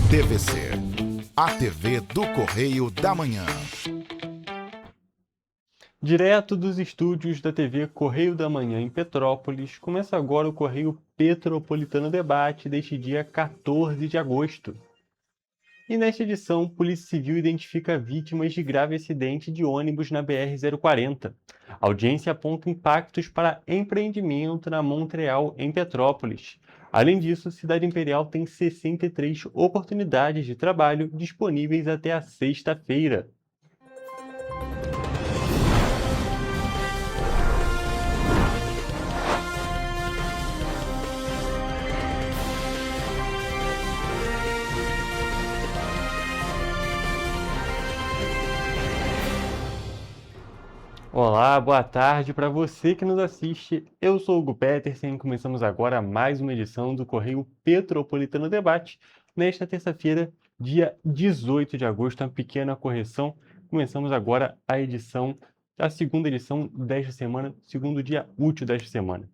TVC, a TV do Correio da Manhã. Direto dos estúdios da TV Correio da Manhã em Petrópolis, começa agora o Correio Petropolitano Debate deste dia 14 de agosto. E nesta edição, Polícia Civil identifica vítimas de grave acidente de ônibus na BR-040. A audiência aponta impactos para empreendimento na Montreal, em Petrópolis. Além disso, Cidade Imperial tem 63 oportunidades de trabalho disponíveis até a sexta-feira. Olá, boa tarde para você que nos assiste. Eu sou o Hugo Petersen e começamos agora mais uma edição do Correio Petropolitano Debate. Nesta terça-feira, dia 18 de agosto, uma pequena correção. Começamos agora a segunda edição desta semana, segundo dia útil desta semana.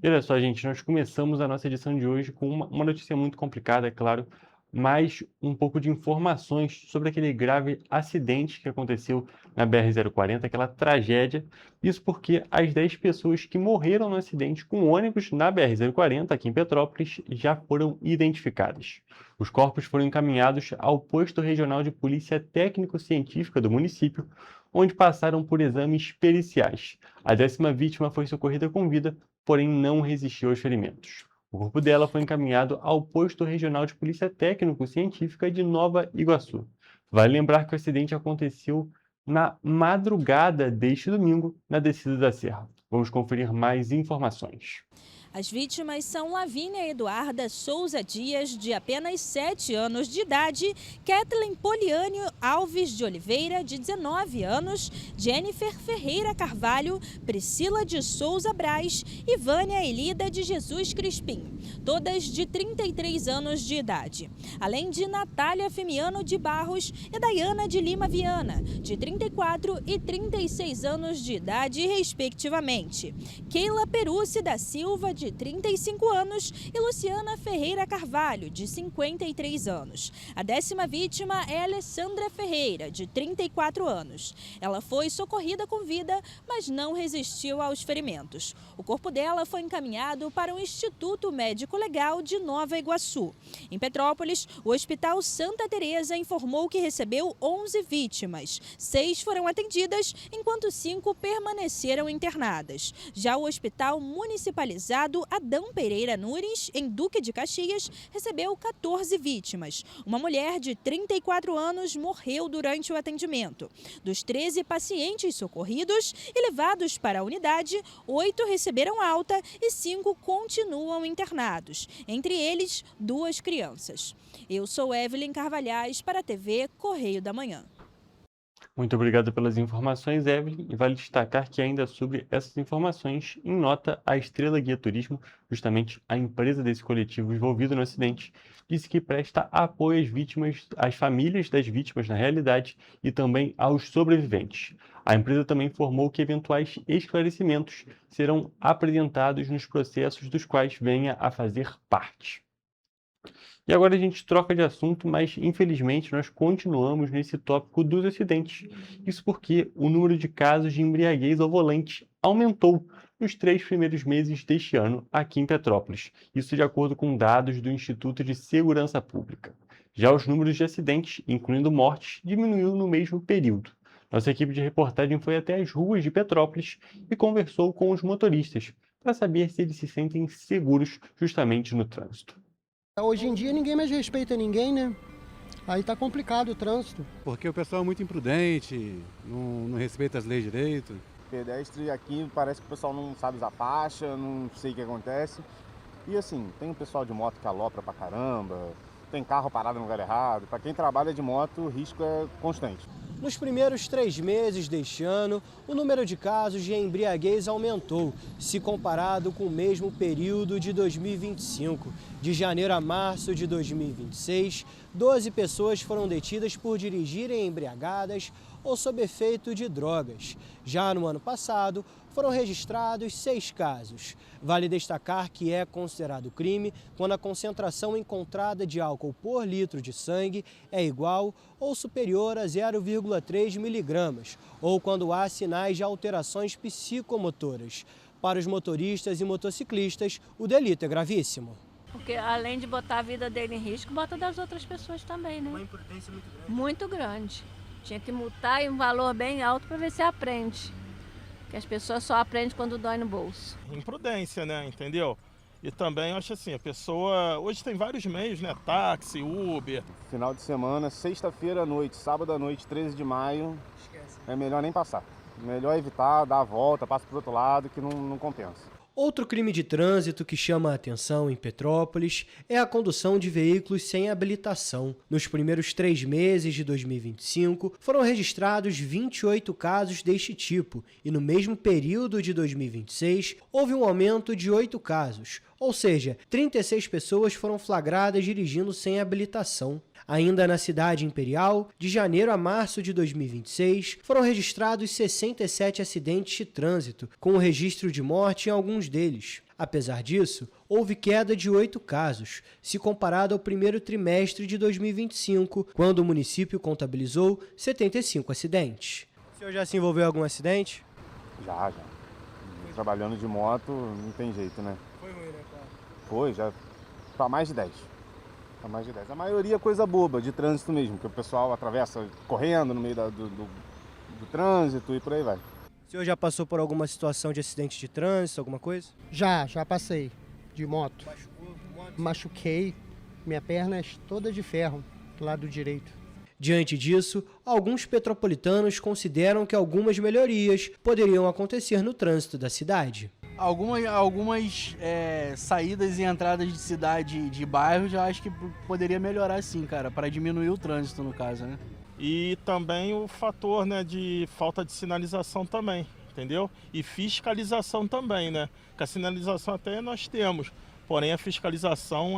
E olha só, gente, nós começamos a nossa edição de hoje com uma notícia muito complicada, é claro, mais um pouco de informações sobre aquele grave acidente que aconteceu na BR-040, aquela tragédia. Isso porque as 10 pessoas que morreram no acidente com ônibus na BR-040, aqui em Petrópolis, já foram identificadas. Os corpos foram encaminhados ao posto regional de polícia técnico-científica do município, onde passaram por exames periciais. A 10ª vítima foi socorrida com vida, porém não resistiu aos ferimentos. O corpo dela foi encaminhado ao posto regional de polícia técnico-científica de Nova Iguaçu. Vale lembrar que o acidente aconteceu na madrugada deste domingo, na descida da serra. Vamos conferir mais informações. As vítimas são Lavínia Eduarda Souza Dias, de apenas 7 anos de idade, Kathleen Poliane Alves de Oliveira, de 19 anos, Jennifer Ferreira Carvalho, Priscila de Souza Braz e Vânia Elida de Jesus Crispim, todas de 33 anos de idade. Além de Natália Femiano de Barros e Dayana de Lima Viana, de 34 e 36 anos de idade, respectivamente. Keila Perucci da Silva, de 35 anos, e Luciana Ferreira Carvalho, de 53 anos. A 10ª vítima é Alessandra Ferreira, de 34 anos. Ela foi socorrida com vida, mas não resistiu aos ferimentos. O corpo dela foi encaminhado para o Instituto Médico Legal de Nova Iguaçu. Em Petrópolis, o Hospital Santa Teresa informou que recebeu 11 vítimas. 6 foram atendidas, enquanto 5 permaneceram internadas. Já o Hospital Municipalizado Adão Pereira Nunes, em Duque de Caxias, recebeu 14 vítimas. Uma mulher de 34 anos morreu durante o atendimento. Dos 13 pacientes socorridos e levados para a unidade, 8 receberam alta e 5 continuam internados, entre eles 2 crianças. Eu sou Evelyn Carvalhais para a TV Correio da Manhã. Muito obrigado pelas informações, Evelyn. E vale destacar que ainda sobre essas informações, em nota, a Estrela Guia Turismo, justamente a empresa desse coletivo envolvido no acidente, disse que presta apoio às vítimas, às famílias das vítimas na realidade e também aos sobreviventes. A empresa também informou que eventuais esclarecimentos serão apresentados nos processos dos quais venha a fazer parte. E agora a gente troca de assunto, mas infelizmente nós continuamos nesse tópico dos acidentes. Isso porque o número de casos de embriaguez ao volante aumentou nos 3 primeiros meses deste ano aqui em Petrópolis. Isso de acordo com dados do Instituto de Segurança Pública. Já os números de acidentes, incluindo mortes, diminuiu no mesmo período. Nossa equipe de reportagem foi até as ruas de Petrópolis e conversou com os motoristas para saber se eles se sentem seguros justamente no trânsito. Hoje em dia ninguém mais respeita ninguém, né? Aí tá complicado o trânsito. Porque o pessoal é muito imprudente, não respeita as leis direito. Pedestre aqui parece que o pessoal não sabe usar faixa, não sei o que acontece. E assim, tem um pessoal de moto que alopra pra caramba, tem carro parado no lugar errado. Pra quem trabalha de moto, o risco é constante. Nos primeiros 3 meses deste ano, o número de casos de embriaguez aumentou, se comparado com o mesmo período de 2025. De janeiro a março de 2026, 12 pessoas foram detidas por dirigirem embriagadas ou sob efeito de drogas. Já no ano passado, foram registrados 6 casos. Vale destacar que é considerado crime quando a concentração encontrada de álcool por litro de sangue é igual ou superior a 0,3 miligramas, ou quando há sinais de alterações psicomotoras. Para os motoristas e motociclistas, o delito é gravíssimo. Porque além de botar a vida dele em risco, bota das outras pessoas também, né? Uma importância muito grande. Muito grande. Tinha que multar em um valor bem alto para ver se aprende. Porque as pessoas só aprendem quando dói no bolso. Imprudência, né? Entendeu? E também eu acho assim, a pessoa... Hoje tem vários meios, né? Táxi, Uber. Final de semana, sexta-feira à noite, sábado à noite, 13 de maio, é melhor nem passar. Melhor evitar, dar a volta, passa pro outro lado, que não compensa. Outro crime de trânsito que chama a atenção em Petrópolis é a condução de veículos sem habilitação. Nos primeiros 3 meses de 2025, foram registrados 28 casos deste tipo e no mesmo período de 2026, houve um aumento de 8 casos, ou seja, 36 pessoas foram flagradas dirigindo sem habilitação. Ainda na cidade imperial, de janeiro a março de 2026, foram registrados 67 acidentes de trânsito, com o registro de morte em alguns deles. Apesar disso, houve queda de 8 casos, se comparado ao primeiro trimestre de 2025, quando o município contabilizou 75 acidentes. O senhor já se envolveu em algum acidente? Já. Trabalhando de moto, não tem jeito, né? Foi ruim, né, cara? Foi, já para mais de 10. Para mais de 10. A maioria é coisa boba, de trânsito mesmo, que o pessoal atravessa correndo no meio do trânsito e por aí vai. O senhor já passou por alguma situação de acidente de trânsito, alguma coisa? Já passei de moto. Machucou? Machuquei, minha perna é toda de ferro, do lado direito. Diante disso, alguns petropolitanos consideram que algumas melhorias poderiam acontecer no trânsito da cidade. Algumas saídas e entradas de cidade, de bairros, eu acho que poderia melhorar sim, cara, para diminuir o trânsito no caso, né? E também o fator, né, de falta de sinalização também, entendeu? E fiscalização também, né? Que a sinalização até nós temos, porém a fiscalização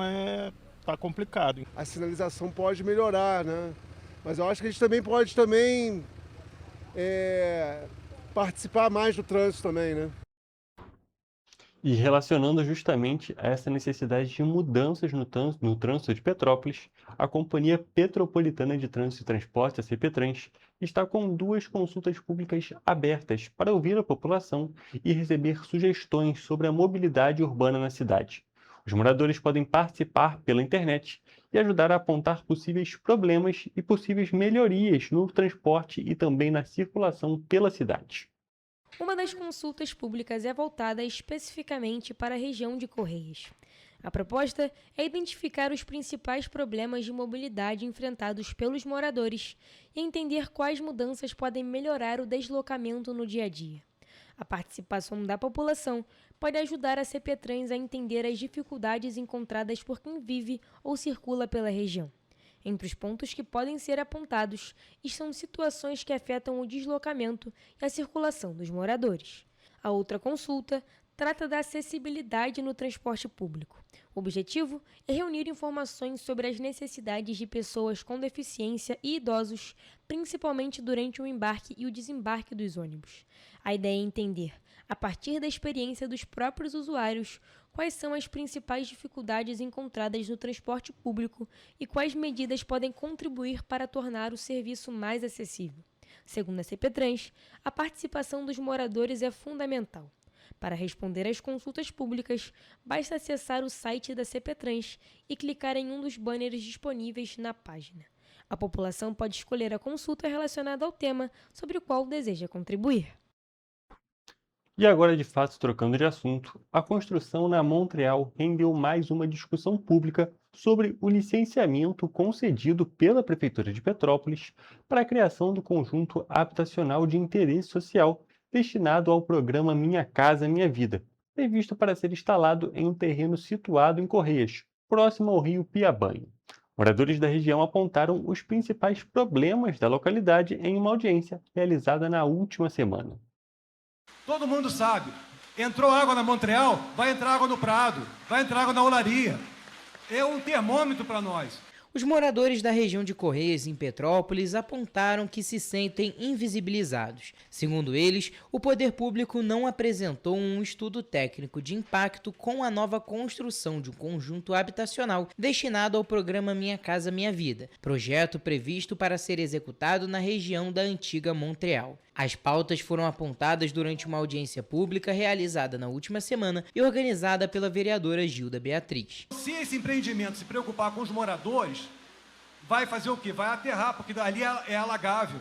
tá complicado. A sinalização pode melhorar, né? Mas eu acho que a gente também pode participar mais do trânsito também, né? E relacionando justamente a essa necessidade de mudanças no trânsito de Petrópolis, a Companhia Petropolitana de Trânsito e Transporte, a CPTrans, está com 2 consultas públicas abertas para ouvir a população e receber sugestões sobre a mobilidade urbana na cidade. Os moradores podem participar pela internet e ajudar a apontar possíveis problemas e possíveis melhorias no transporte e também na circulação pela cidade. Uma das consultas públicas é voltada especificamente para a região de Correias. A proposta é identificar os principais problemas de mobilidade enfrentados pelos moradores e entender quais mudanças podem melhorar o deslocamento no dia a dia. A participação da população pode ajudar a CPTrans a entender as dificuldades encontradas por quem vive ou circula pela região. Entre os pontos que podem ser apontados estão situações que afetam o deslocamento e a circulação dos moradores. A outra consulta trata da acessibilidade no transporte público. O objetivo é reunir informações sobre as necessidades de pessoas com deficiência e idosos, principalmente durante o embarque e o desembarque dos ônibus. A ideia é entender, a partir da experiência dos próprios usuários, quais são as principais dificuldades encontradas no transporte público e quais medidas podem contribuir para tornar o serviço mais acessível. Segundo a CPTrans, a participação dos moradores é fundamental. Para responder às consultas públicas, basta acessar o site da CPTrans e clicar em um dos banners disponíveis na página. A população pode escolher a consulta relacionada ao tema sobre o qual deseja contribuir. E agora, de fato, trocando de assunto, a construção na Montreal rendeu mais uma discussão pública sobre o licenciamento concedido pela Prefeitura de Petrópolis para a criação do conjunto habitacional de interesse social destinado ao programa Minha Casa Minha Vida, previsto para ser instalado em um terreno situado em Correias, próximo ao rio Piabanho. Moradores da região apontaram os principais problemas da localidade em uma audiência realizada na última semana. Todo mundo sabe, entrou água na Montreal, vai entrar água no Prado, vai entrar água na Olaria. É um termômetro para nós. Os moradores da região de Correias, em Petrópolis, apontaram que se sentem invisibilizados. Segundo eles, o poder público não apresentou um estudo técnico de impacto com a nova construção de um conjunto habitacional destinado ao programa Minha Casa Minha Vida, projeto previsto para ser executado na região da antiga Montreal. As pautas foram apontadas durante uma audiência pública realizada na última semana e organizada pela vereadora Gilda Beatriz. Se esse empreendimento se preocupar com os moradores, vai fazer o quê? Vai aterrar, porque ali é alagável.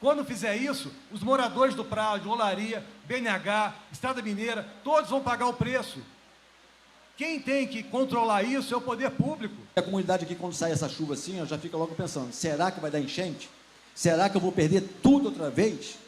Quando fizer isso, os moradores do Prado, Olaria, BNH, Estrada Mineira, todos vão pagar o preço. Quem tem que controlar isso é o poder público. A comunidade aqui, quando sai essa chuva assim, já fica logo pensando, será que vai dar enchente? Será que eu vou perder tudo outra vez?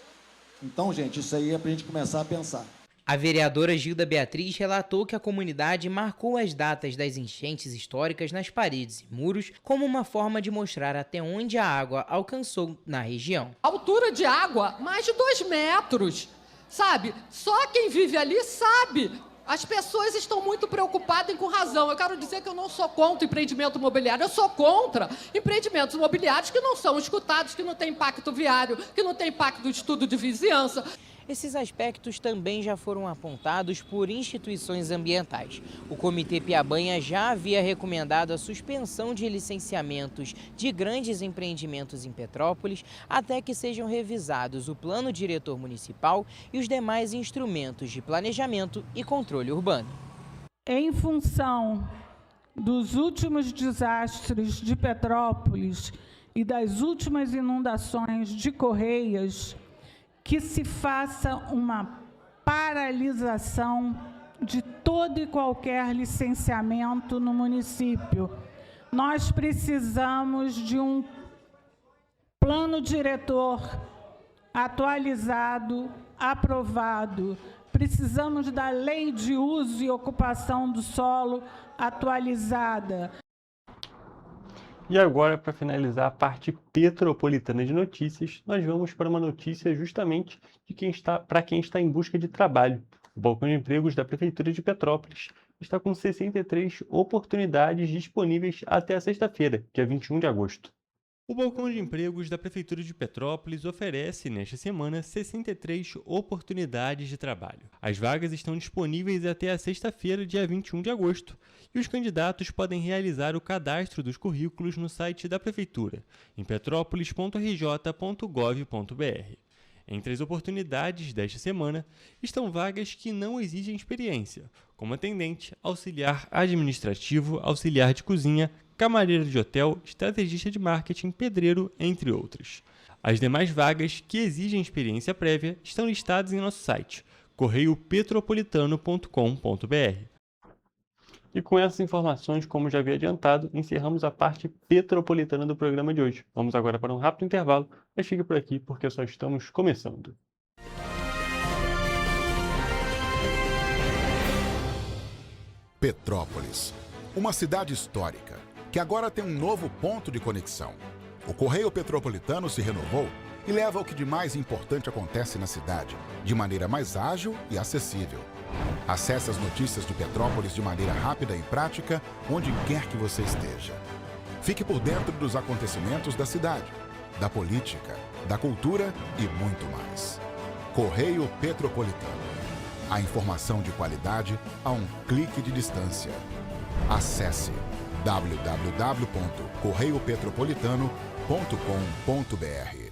Então, gente, isso aí é para a gente começar a pensar. A vereadora Gilda Beatriz relatou que a comunidade marcou as datas das enchentes históricas nas paredes e muros como uma forma de mostrar até onde a água alcançou na região. Altura de água, mais de 2 metros, sabe? Só quem vive ali sabe. As pessoas estão muito preocupadas e com razão. Eu quero dizer que eu não sou contra empreendimento imobiliário, eu sou contra empreendimentos imobiliários que não são escutados, que não têm impacto viário, que não têm impacto do estudo de vizinhança. Esses aspectos também já foram apontados por instituições ambientais. O Comitê Piabanha já havia recomendado a suspensão de licenciamentos de grandes empreendimentos em Petrópolis até que sejam revisados o Plano Diretor Municipal e os demais instrumentos de planejamento e controle urbano. Em função dos últimos desastres de Petrópolis e das últimas inundações de Correias, que se faça uma paralisação de todo e qualquer licenciamento no município. Nós precisamos de um plano diretor atualizado, aprovado. Precisamos da lei de uso e ocupação do solo atualizada. E agora, para finalizar a parte petropolitana de notícias, nós vamos para uma notícia justamente para quem está em busca de trabalho. O Balcão de Empregos da Prefeitura de Petrópolis está com 63 oportunidades disponíveis até a sexta-feira, dia 21 de agosto. O Balcão de Empregos da Prefeitura de Petrópolis oferece, nesta semana, 63 oportunidades de trabalho. As vagas estão disponíveis até a sexta-feira, dia 21 de agosto, e os candidatos podem realizar o cadastro dos currículos no site da Prefeitura, em petrópolis.rj.gov.br. Entre as oportunidades desta semana estão vagas que não exigem experiência, como atendente, auxiliar administrativo, auxiliar de cozinha, camareiro de hotel, estrategista de marketing, pedreiro, entre outros. As demais vagas que exigem experiência prévia estão listadas em nosso site, correiopetropolitano.com.br. E com essas informações, como já havia adiantado, encerramos a parte petropolitana do programa de hoje. Vamos agora para um rápido intervalo, mas fique por aqui porque só estamos começando. Petrópolis, uma cidade histórica, que agora tem um novo ponto de conexão. O Correio Petropolitano se renovou e leva o que de mais importante acontece na cidade, de maneira mais ágil e acessível. Acesse as notícias de Petrópolis de maneira rápida e prática, onde quer que você esteja. Fique por dentro dos acontecimentos da cidade, da política, da cultura e muito mais. Correio Petropolitano. A informação de qualidade a um clique de distância. Acesse www.correiopetropolitano.com.br.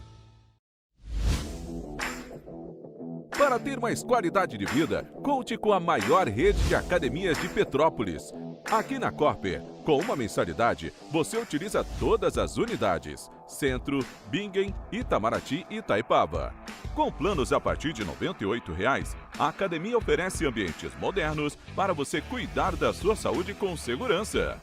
Para ter mais qualidade de vida, conte com a maior rede de academias de Petrópolis. Aqui na Corper, com uma mensalidade, você utiliza todas as unidades: Centro, Bingen, Itamaraty e Itaipava. Com planos a partir de R$ 98,00, a academia oferece ambientes modernos para você cuidar da sua saúde com segurança.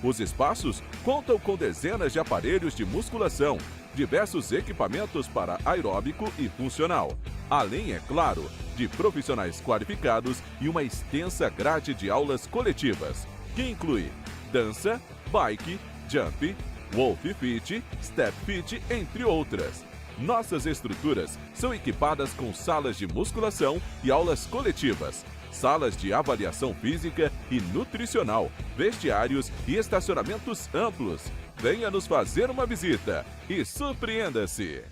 Os espaços contam com dezenas de aparelhos de musculação, diversos equipamentos para aeróbico e funcional, além, é claro, de profissionais qualificados e uma extensa grade de aulas coletivas, que inclui dança, bike, jump, wolf fit, step fit, entre outras. Nossas estruturas são equipadas com salas de musculação e aulas coletivas, salas de avaliação física e nutricional, vestiários e estacionamentos amplos. Venha nos fazer uma visita e surpreenda-se!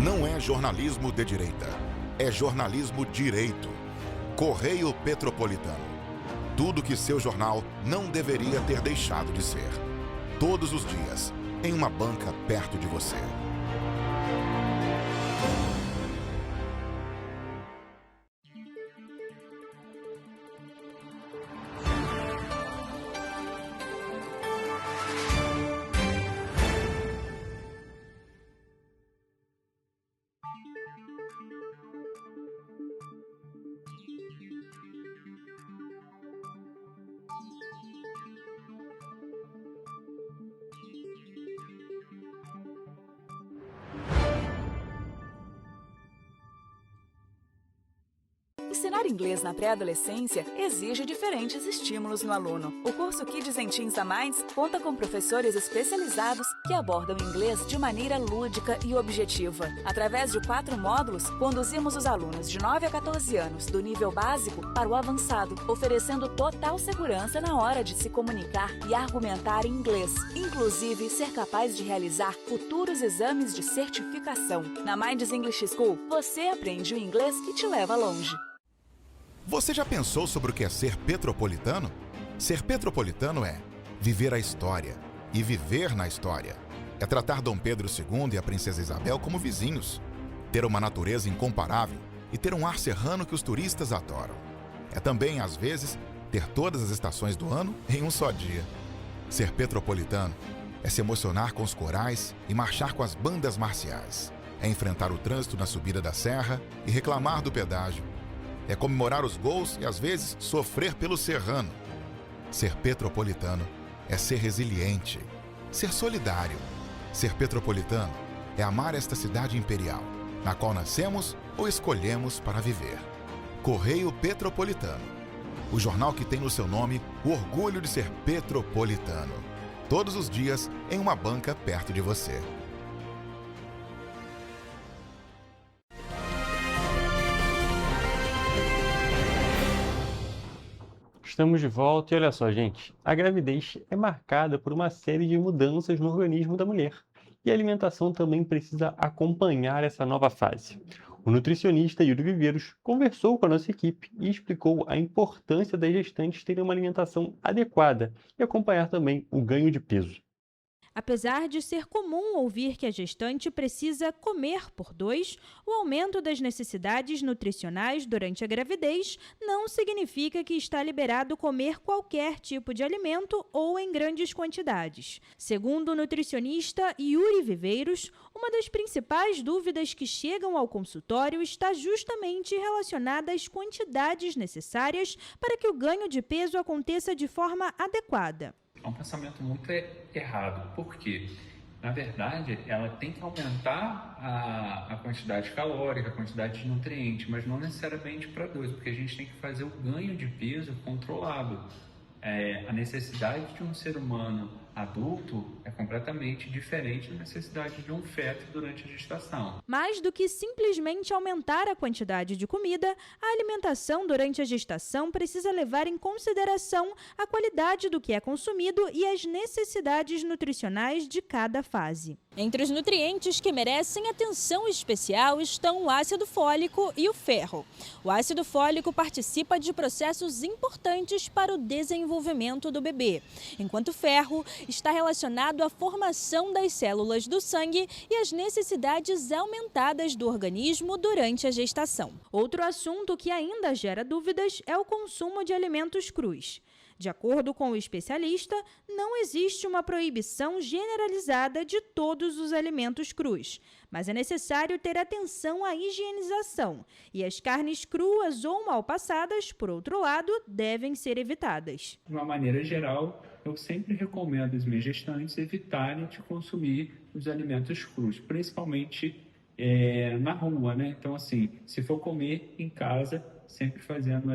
Não é jornalismo de direita, é jornalismo direito. Correio Petropolitano. Tudo que seu jornal não deveria ter deixado de ser. Todos os dias, em uma banca perto de você. Ensinar inglês na pré-adolescência exige diferentes estímulos no aluno. O curso Kids and Teens a Mais conta com professores especializados que abordam inglês de maneira lúdica e objetiva. Através de 4 módulos, conduzimos os alunos de 9 a 14 anos do nível básico para o avançado, oferecendo total segurança na hora de se comunicar e argumentar em inglês, inclusive ser capaz de realizar futuros exames de certificação. Na Minds English School, você aprende o inglês que te leva longe. Você já pensou sobre o que é ser petropolitano? Ser petropolitano é viver a história e viver na história. É tratar Dom Pedro II e a Princesa Isabel como vizinhos. Ter uma natureza incomparável e ter um ar serrano que os turistas adoram. É também, às vezes, ter todas as estações do ano em um só dia. Ser petropolitano é se emocionar com os corais e marchar com as bandas marciais. É enfrentar o trânsito na subida da serra e reclamar do pedágio. É comemorar os gols e, às vezes, sofrer pelo serrano. Ser petropolitano é ser resiliente, ser solidário. Ser petropolitano é amar esta cidade imperial, na qual nascemos ou escolhemos para viver. Correio Petropolitano. O jornal que tem no seu nome o orgulho de ser petropolitano. Todos os dias, em uma banca perto de você. Estamos de volta e olha só, gente, a gravidez é marcada por uma série de mudanças no organismo da mulher e a alimentação também precisa acompanhar essa nova fase. O nutricionista Yuri Viveiros conversou com a nossa equipe e explicou a importância das gestantes terem uma alimentação adequada e acompanhar também o ganho de peso. Apesar de ser comum ouvir que a gestante precisa comer por 2, o aumento das necessidades nutricionais durante a gravidez não significa que está liberado comer qualquer tipo de alimento ou em grandes quantidades. Segundo o nutricionista Yuri Viveiros, uma das principais dúvidas que chegam ao consultório está justamente relacionada às quantidades necessárias para que o ganho de peso aconteça de forma adequada. É um pensamento muito errado. Por quê? Na verdade, ela tem que aumentar a quantidade calórica, a quantidade de nutrientes, mas não necessariamente para 2, porque a gente tem que fazer o ganho de peso controlado. A necessidade de um ser humano adulto é completamente diferente da necessidade de um feto durante a gestação. Mais do que simplesmente aumentar a quantidade de comida, a alimentação durante a gestação precisa levar em consideração a qualidade do que é consumido e as necessidades nutricionais de cada fase. Entre os nutrientes que merecem atenção especial estão o ácido fólico e o ferro. O ácido fólico participa de processos importantes para o desenvolvimento do bebê, enquanto o ferro está relacionado à formação das células do sangue e às necessidades aumentadas do organismo durante a gestação. Outro assunto que ainda gera dúvidas é o consumo de alimentos crus. De acordo com o especialista, não existe uma proibição generalizada de todos os alimentos crus, mas é necessário ter atenção à higienização, e as carnes cruas ou mal passadas, por outro lado, devem ser evitadas. De uma maneira geral, eu sempre recomendo às minhas gestantes evitarem de consumir os alimentos crus, principalmente na rua, né? Então, assim, se for comer em casa, sempre fazendo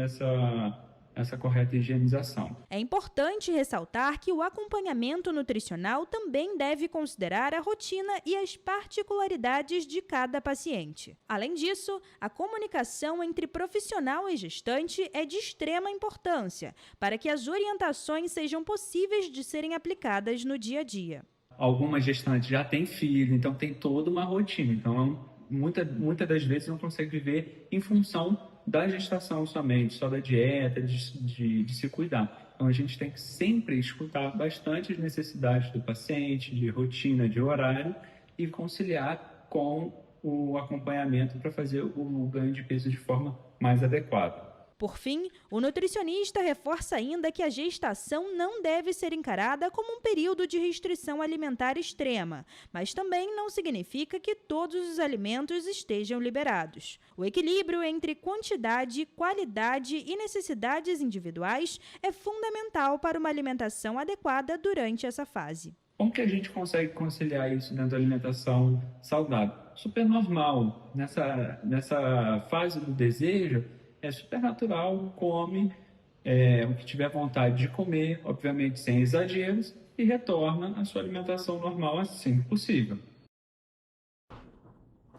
essa correta higienização. É importante ressaltar que o acompanhamento nutricional também deve considerar a rotina e as particularidades de cada paciente. Além disso, a comunicação entre profissional e gestante é de extrema importância para que as orientações sejam possíveis de serem aplicadas no dia a dia. Algumas gestantes já têm filho, então tem toda uma rotina. Então, muitas das vezes não consegue viver em função da gestação somente, só da dieta, de se cuidar. Então, a gente tem que sempre escutar bastante as necessidades do paciente, de rotina, de horário, e conciliar com o acompanhamento para fazer o ganho de peso de forma mais adequada. Por fim, o nutricionista reforça ainda que a gestação não deve ser encarada como um período de restrição alimentar extrema, mas também não significa que todos os alimentos estejam liberados. O equilíbrio entre quantidade, qualidade e necessidades individuais é fundamental para uma alimentação adequada durante essa fase. Como que a gente consegue conciliar isso dentro da alimentação saudável? Super normal. Nessa fase do desejo, é super natural, come o que tiver vontade de comer, obviamente sem exageros, e retorna à sua alimentação normal assim que possível.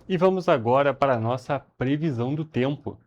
E vamos agora para a nossa previsão do tempo.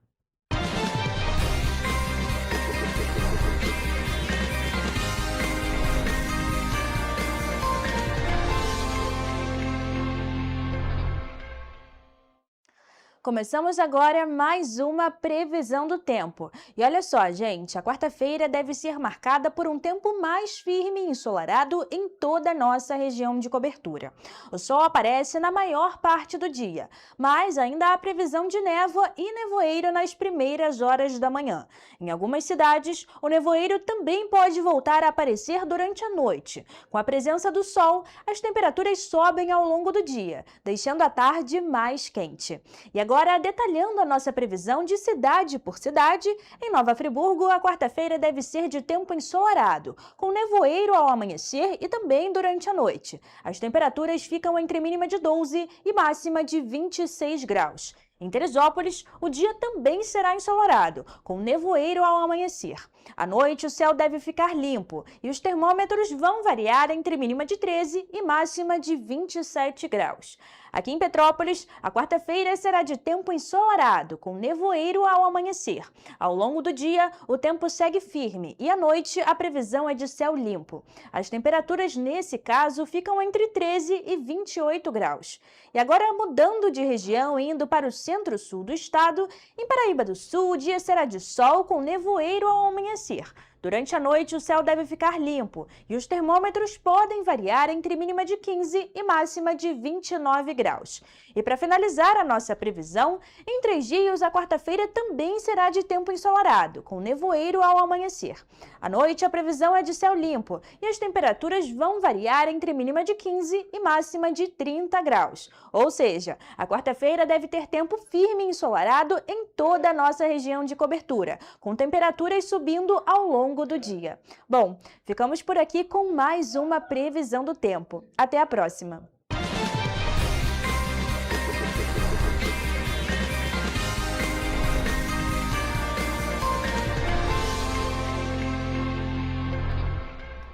Começamos agora mais uma previsão do tempo. E olha só, gente, a quarta-feira deve ser marcada por um tempo mais firme e ensolarado em toda a nossa região de cobertura. O sol aparece na maior parte do dia, mas ainda há previsão de névoa e nevoeiro nas primeiras horas da manhã. Em algumas cidades, o nevoeiro também pode voltar a aparecer durante a noite. Com a presença do sol, as temperaturas sobem ao longo do dia, deixando a tarde mais quente. E agora, detalhando a nossa previsão de cidade por cidade, em Nova Friburgo, a quarta-feira deve ser de tempo ensolarado, com nevoeiro ao amanhecer e também durante a noite. As temperaturas ficam entre mínima de 12 e máxima de 26 graus. Em Teresópolis, o dia também será ensolarado, com nevoeiro ao amanhecer. À noite, o céu deve ficar limpo e os termômetros vão variar entre mínima de 13 e máxima de 27 graus. Aqui em Petrópolis, a quarta-feira será de tempo ensolarado, com nevoeiro ao amanhecer. Ao longo do dia, o tempo segue firme e à noite a previsão é de céu limpo. As temperaturas, nesse caso, ficam entre 13 e 28 graus. E agora, mudando de região e indo para o centro-sul do estado, em Paraíba do Sul, o dia será de sol com nevoeiro ao amanhecer. Durante a noite, o céu deve ficar limpo e os termômetros podem variar entre mínima de 15 e máxima de 29 graus. E para finalizar a nossa previsão, em 3 dias, a quarta-feira também será de tempo ensolarado, com nevoeiro ao amanhecer. À noite, a previsão é de céu limpo e as temperaturas vão variar entre mínima de 15 e máxima de 30 graus. Ou seja, a quarta-feira deve ter tempo firme e ensolarado em toda a nossa região de cobertura, com temperaturas subindo ao longo do dia. Bom, ficamos por aqui com mais uma previsão do tempo. Até a próxima!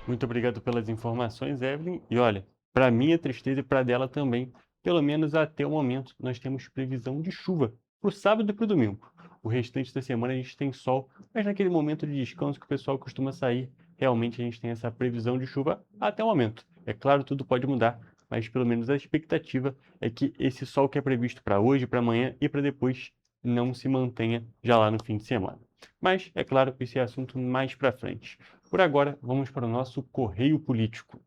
Muito obrigado pelas informações, Evelyn. E olha, para minha tristeza e para dela também, pelo menos até o momento, nós temos previsão de chuva para o sábado e para o domingo. O restante da semana a gente tem sol, mas naquele momento de descanso que o pessoal costuma sair, realmente a gente tem essa previsão de chuva até o momento. É claro, tudo pode mudar, mas pelo menos a expectativa é que esse sol que é previsto para hoje, para amanhã e para depois não se mantenha já lá no fim de semana. Mas, é claro, esse é assunto mais para frente. Por agora, vamos para o nosso Correio Político.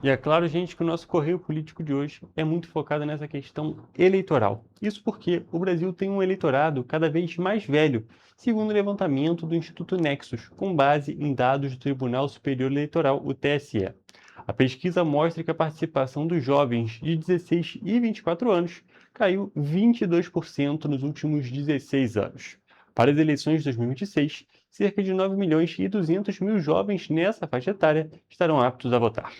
E é claro, gente, que o nosso Correio Político de hoje é muito focado nessa questão eleitoral. Isso porque o Brasil tem um eleitorado cada vez mais velho, segundo o levantamento do Instituto Nexus, com base em dados do Tribunal Superior Eleitoral, o TSE. A pesquisa mostra que a participação dos jovens de 16 e 24 anos caiu 22% nos últimos 16 anos. Para as eleições de 2026, cerca de 9 milhões e 200 mil jovens nessa faixa etária estarão aptos a votar.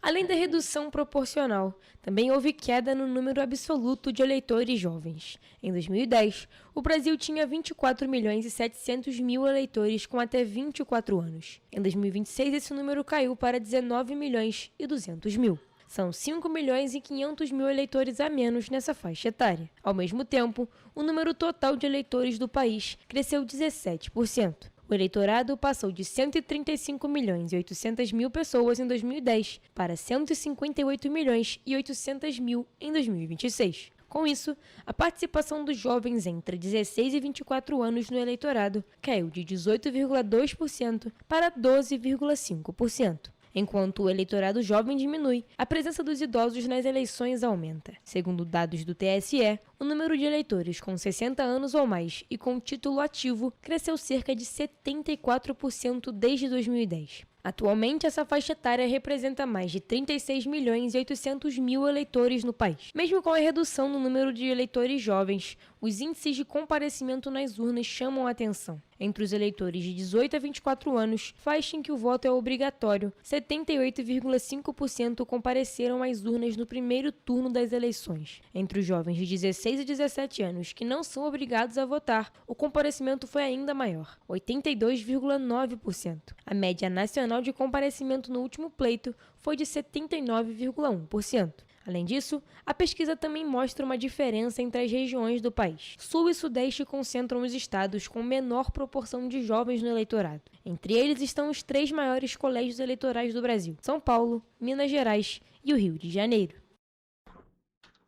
Além da redução proporcional, também houve queda no número absoluto de eleitores jovens. Em 2010, o Brasil tinha 24.700.000 eleitores com até 24 anos. Em 2026, esse número caiu para 19.200.000. São 5.500.000 eleitores a menos nessa faixa etária. Ao mesmo tempo, o número total de eleitores do país cresceu 17%. O eleitorado passou de 135.800.000 pessoas em 2010 para 158.800.000 em 2026. Com isso, a participação dos jovens entre 16 e 24 anos no eleitorado caiu de 18,2% para 12,5%. Enquanto o eleitorado jovem diminui, a presença dos idosos nas eleições aumenta. Segundo dados do TSE, o número de eleitores com 60 anos ou mais e com título ativo cresceu cerca de 74% desde 2010. Atualmente, essa faixa etária representa mais de 36.800.000 eleitores no país. Mesmo com a redução no número de eleitores jovens, os índices de comparecimento nas urnas chamam a atenção. Entre os eleitores de 18 a 24 anos, faixa em que o voto é obrigatório, 78,5% compareceram às urnas no primeiro turno das eleições. Entre os jovens de 16 e 17 anos que não são obrigados a votar, o comparecimento foi ainda maior, 82,9%. A média nacional de comparecimento no último pleito foi de 79,1%. Além disso, a pesquisa também mostra uma diferença entre as regiões do país. Sul e Sudeste concentram os estados com menor proporção de jovens no eleitorado. Entre eles estão os 3 maiores colégios eleitorais do Brasil: São Paulo, Minas Gerais e o Rio de Janeiro.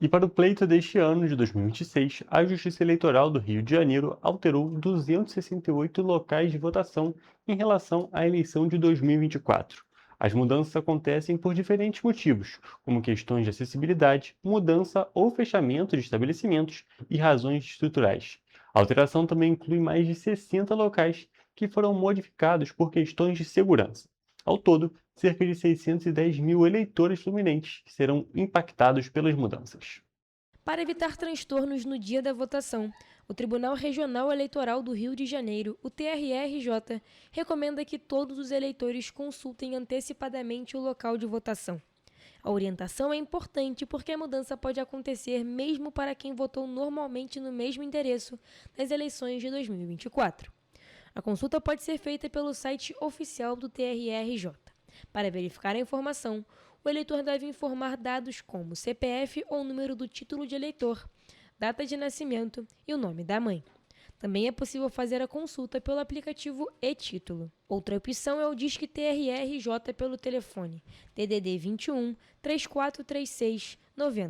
E para o pleito deste ano de 2026, a Justiça Eleitoral do Rio de Janeiro alterou 268 locais de votação em relação à eleição de 2024. As mudanças acontecem por diferentes motivos, como questões de acessibilidade, mudança ou fechamento de estabelecimentos e razões estruturais. A alteração também inclui mais de 60 locais que foram modificados por questões de segurança. Ao todo, cerca de 610.000 eleitores fluminenses serão impactados pelas mudanças. Para evitar transtornos no dia da votação, o Tribunal Regional Eleitoral do Rio de Janeiro, o TRE-RJ, recomenda que todos os eleitores consultem antecipadamente o local de votação. A orientação é importante porque a mudança pode acontecer mesmo para quem votou normalmente no mesmo endereço nas eleições de 2024. A consulta pode ser feita pelo site oficial do TRE-RJ. Para verificar a informação, o eleitor deve informar dados como CPF ou número do título de eleitor, data de nascimento e o nome da mãe. Também é possível fazer a consulta pelo aplicativo e-Título. Outra opção é o Disque TRE-RJ pelo telefone DDD 21 3436 9000.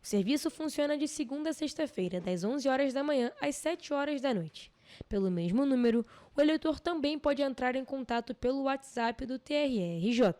O serviço funciona de segunda a sexta-feira, das 11 horas da manhã às 7 horas da noite. Pelo mesmo número, o eleitor também pode entrar em contato pelo WhatsApp do TRE-RJ.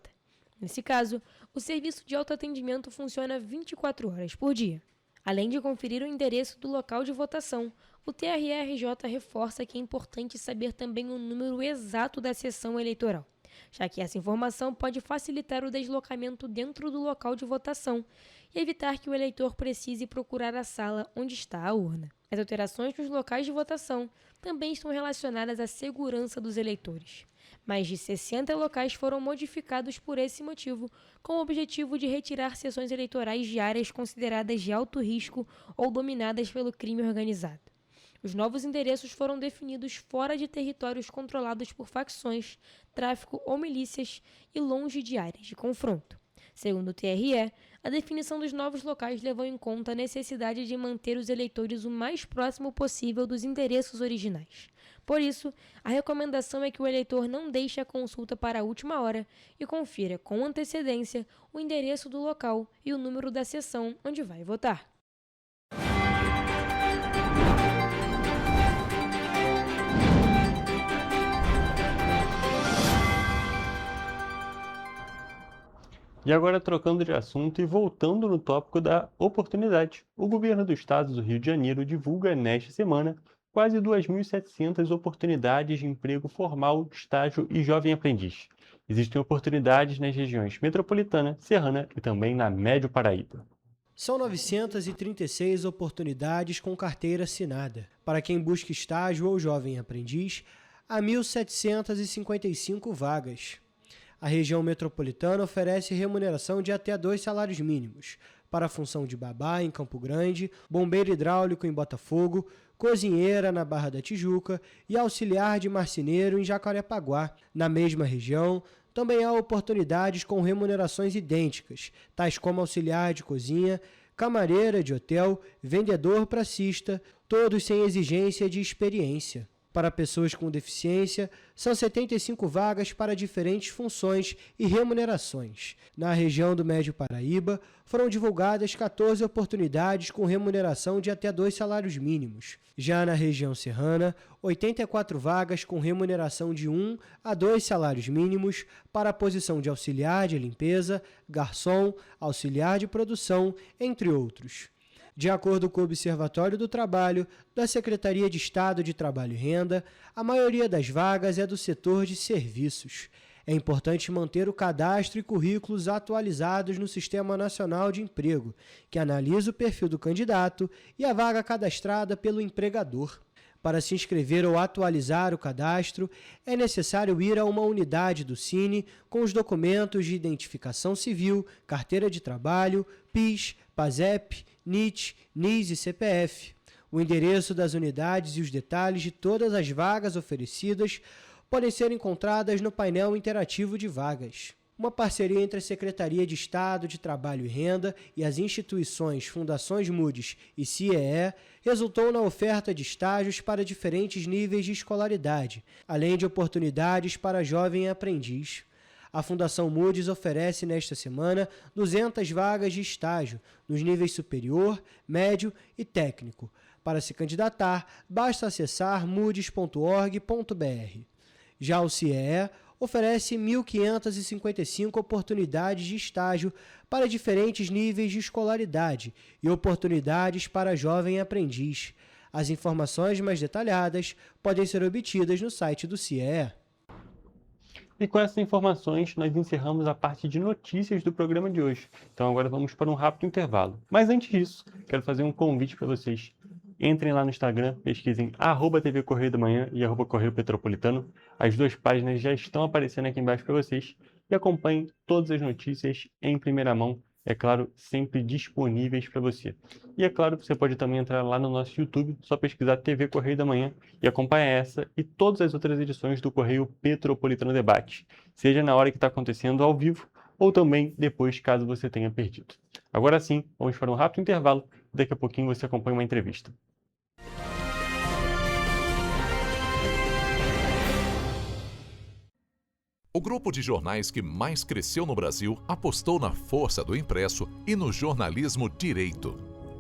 Nesse caso, o serviço de autoatendimento funciona 24 horas por dia. Além de conferir o endereço do local de votação, o TRE-RJ reforça que é importante saber também o número exato da sessão eleitoral, já que essa informação pode facilitar o deslocamento dentro do local de votação e evitar que o eleitor precise procurar a sala onde está a urna. As alterações nos locais de votação também estão relacionadas à segurança dos eleitores. Mais de 60 locais foram modificados por esse motivo, com o objetivo de retirar sessões eleitorais de áreas consideradas de alto risco ou dominadas pelo crime organizado. Os novos endereços foram definidos fora de territórios controlados por facções, tráfico ou milícias e longe de áreas de confronto. Segundo o TRE, a definição dos novos locais levou em conta a necessidade de manter os eleitores o mais próximo possível dos endereços originais. Por isso, a recomendação é que o eleitor não deixe a consulta para a última hora e confira com antecedência o endereço do local e o número da sessão onde vai votar. E agora, trocando de assunto e voltando no tópico da oportunidade, o governo do estado do Rio de Janeiro divulga nesta semana quase 2.700 oportunidades de emprego formal, estágio e jovem aprendiz. Existem oportunidades nas regiões metropolitana, serrana e também na Médio Paraíba. São 936 oportunidades com carteira assinada. Para quem busca estágio ou jovem aprendiz, há 1.755 vagas. A região metropolitana oferece remuneração de até 2 salários mínimos para a função de babá em Campo Grande, bombeiro hidráulico em Botafogo, cozinheira na Barra da Tijuca e auxiliar de marceneiro em Jacarepaguá. Na mesma região, também há oportunidades com remunerações idênticas, tais como auxiliar de cozinha, camareira de hotel, vendedor pracista, todos sem exigência de experiência. Para pessoas com deficiência, são 75 vagas para diferentes funções e remunerações. Na região do Médio Paraíba, foram divulgadas 14 oportunidades com remuneração de até 2 salários mínimos. Já na região serrana, 84 vagas com remuneração de 1 a 2 salários mínimos para a posição de auxiliar de limpeza, garçom, auxiliar de produção, entre outros. De acordo com o Observatório do Trabalho da Secretaria de Estado de Trabalho e Renda, a maioria das vagas é do setor de serviços. É importante manter o cadastro e currículos atualizados no Sistema Nacional de Emprego, que analisa o perfil do candidato e a vaga cadastrada pelo empregador. Para se inscrever ou atualizar o cadastro, é necessário ir a uma unidade do Cine com os documentos de identificação civil, carteira de trabalho, PIS, PASEP, NIT, NIS e CPF. O endereço das unidades e os detalhes de todas as vagas oferecidas podem ser encontradas no painel interativo de vagas. Uma parceria entre a Secretaria de Estado de Trabalho e Renda e as instituições Fundações Moody's e CIEE resultou na oferta de estágios para diferentes níveis de escolaridade, além de oportunidades para jovem aprendiz. A Fundação Moody's oferece nesta semana 200 vagas de estágio nos níveis superior, médio e técnico. Para se candidatar, basta acessar moodys.org.br. Já o CIEE oferece 1.555 oportunidades de estágio para diferentes níveis de escolaridade e oportunidades para jovem aprendiz. As informações mais detalhadas podem ser obtidas no site do CIEE. E com essas informações, nós encerramos a parte de notícias do programa de hoje. Então agora vamos para um rápido intervalo. Mas antes disso, quero fazer um convite para vocês. Entrem lá no Instagram, pesquisem @TV Correio da Manhã e @Correio Petropolitano. As duas páginas já estão aparecendo aqui embaixo para vocês. E acompanhem todas as notícias em primeira mão, é claro, sempre disponíveis para você. E é claro, você pode também entrar lá no nosso YouTube, só pesquisar TV Correio da Manhã e acompanhar essa e todas as outras edições do Correio Petropolitano Debate, seja na hora que está acontecendo ao vivo ou também depois, caso você tenha perdido. Agora sim, vamos para um rápido intervalo e daqui a pouquinho você acompanha uma entrevista. O grupo de jornais que mais cresceu no Brasil apostou na força do impresso e no jornalismo direito.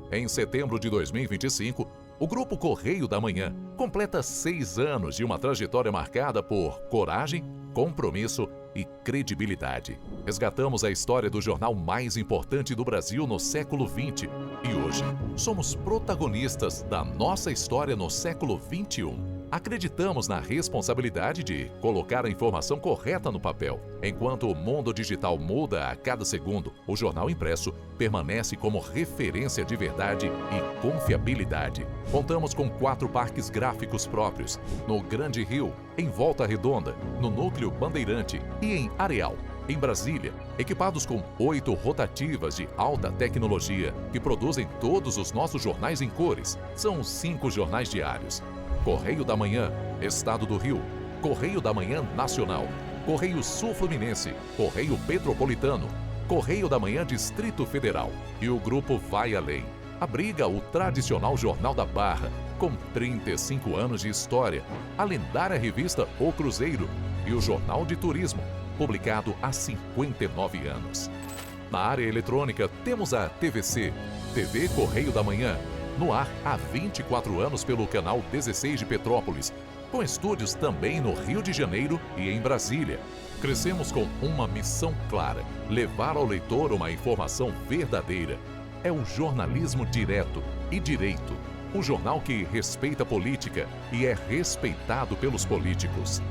Em setembro de 2025, o Grupo Correio da Manhã completa 6 anos de uma trajetória marcada por coragem, compromisso e credibilidade. Resgatamos a história do jornal mais importante do Brasil no século XX e hoje somos protagonistas da nossa história no século XXI. Acreditamos na responsabilidade de colocar a informação correta no papel. Enquanto o mundo digital muda a cada segundo, o jornal impresso permanece como referência de verdade e confiabilidade. Contamos com 4 parques gráficos próprios, no Grande Rio, em Volta Redonda, no Núcleo Bandeirante e em Areal. Em Brasília, equipados com 8 rotativas de alta tecnologia que produzem todos os nossos jornais em cores. São 5 jornais diários. Correio da Manhã, Estado do Rio, Correio da Manhã Nacional, Correio Sul-Fluminense, Correio Petropolitano, Correio da Manhã Distrito Federal. E o grupo vai além. Abriga o tradicional Jornal da Barra, com 35 anos de história, a lendária revista O Cruzeiro e o Jornal de Turismo, publicado há 59 anos. Na área eletrônica, temos a TVC, TV Correio da Manhã, no ar há 24 anos pelo canal 16 de Petrópolis, com estúdios também no Rio de Janeiro e em Brasília. Crescemos com uma missão clara: levar ao leitor uma informação verdadeira. É o jornalismo direto e direito, um jornal que respeita a política e é respeitado pelos políticos.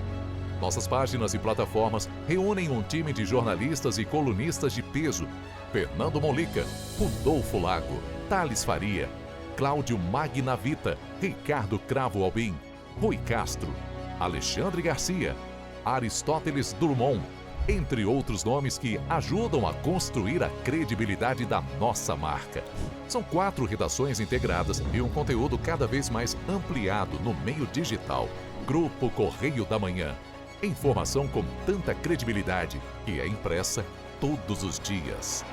Nossas páginas e plataformas reúnem um time de jornalistas e colunistas de peso: Fernando Molica, Rodolfo Lago, Thales Faria, Cláudio Magnavita, Ricardo Cravo Albim, Rui Castro, Alexandre Garcia, Aristóteles Drummond, entre outros nomes que ajudam a construir a credibilidade da nossa marca. São 4 redações integradas e um conteúdo cada vez mais ampliado no meio digital. Grupo Correio da Manhã. Informação com tanta credibilidade que é impressa todos os dias.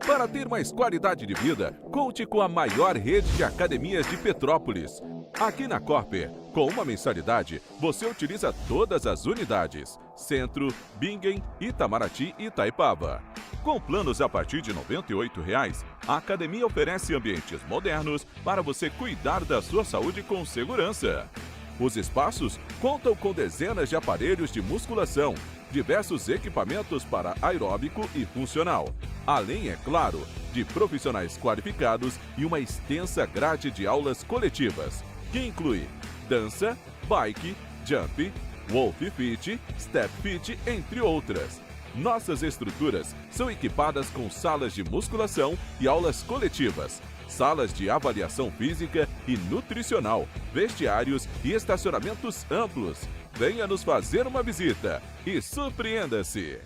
Para ter mais qualidade de vida, conte com a maior rede de academias de Petrópolis. Aqui na Cooper, com uma mensalidade, você utiliza todas as unidades: Centro, Bingen, Itamaraty e Itaipava. Com planos a partir de R$ 98,00, a academia oferece ambientes modernos para você cuidar da sua saúde com segurança. Os espaços contam com dezenas de aparelhos de musculação, diversos equipamentos para aeróbico e funcional, além, é claro, de profissionais qualificados e uma extensa grade de aulas coletivas, que inclui dança, bike, jump, wolf fit, step fit, entre outras. Nossas estruturas são equipadas com salas de musculação e aulas coletivas, salas de avaliação física e nutricional, vestiários e estacionamentos amplos. Venha nos fazer uma visita e surpreenda-se!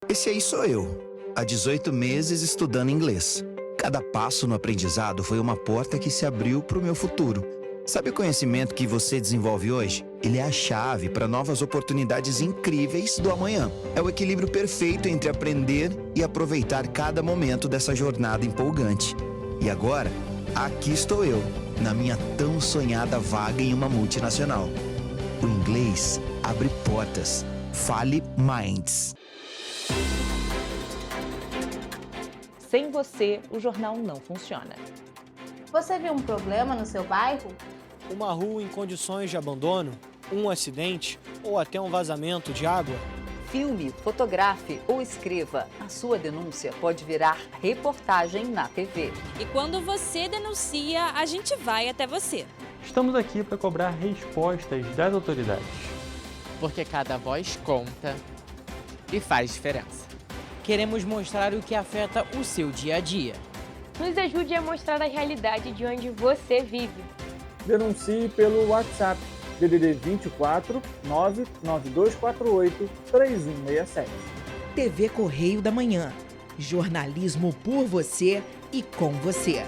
Esse aí sou eu, há 18 meses estudando inglês. Cada passo no aprendizado foi uma porta que se abriu para o meu futuro. Sabe o conhecimento que você desenvolve hoje? Ele é a chave para novas oportunidades incríveis do amanhã. É o equilíbrio perfeito entre aprender e aproveitar cada momento dessa jornada empolgante. E agora, aqui estou eu, na minha tão sonhada vaga em uma multinacional. O inglês abre portas. Fale Minds. Sem você, o jornal não funciona. Você viu um problema no seu bairro? Uma rua em condições de abandono, um acidente ou até um vazamento de água? Filme, fotografe ou escreva. A sua denúncia pode virar reportagem na TV. E quando você denuncia, a gente vai até você. Estamos aqui para cobrar respostas das autoridades. Porque cada voz conta e faz diferença. Queremos mostrar o que afeta o seu dia a dia. Nos ajude a mostrar a realidade de onde você vive. Denuncie pelo WhatsApp DDD 24 99248 3167. TV Correio da Manhã. Jornalismo por você e com você.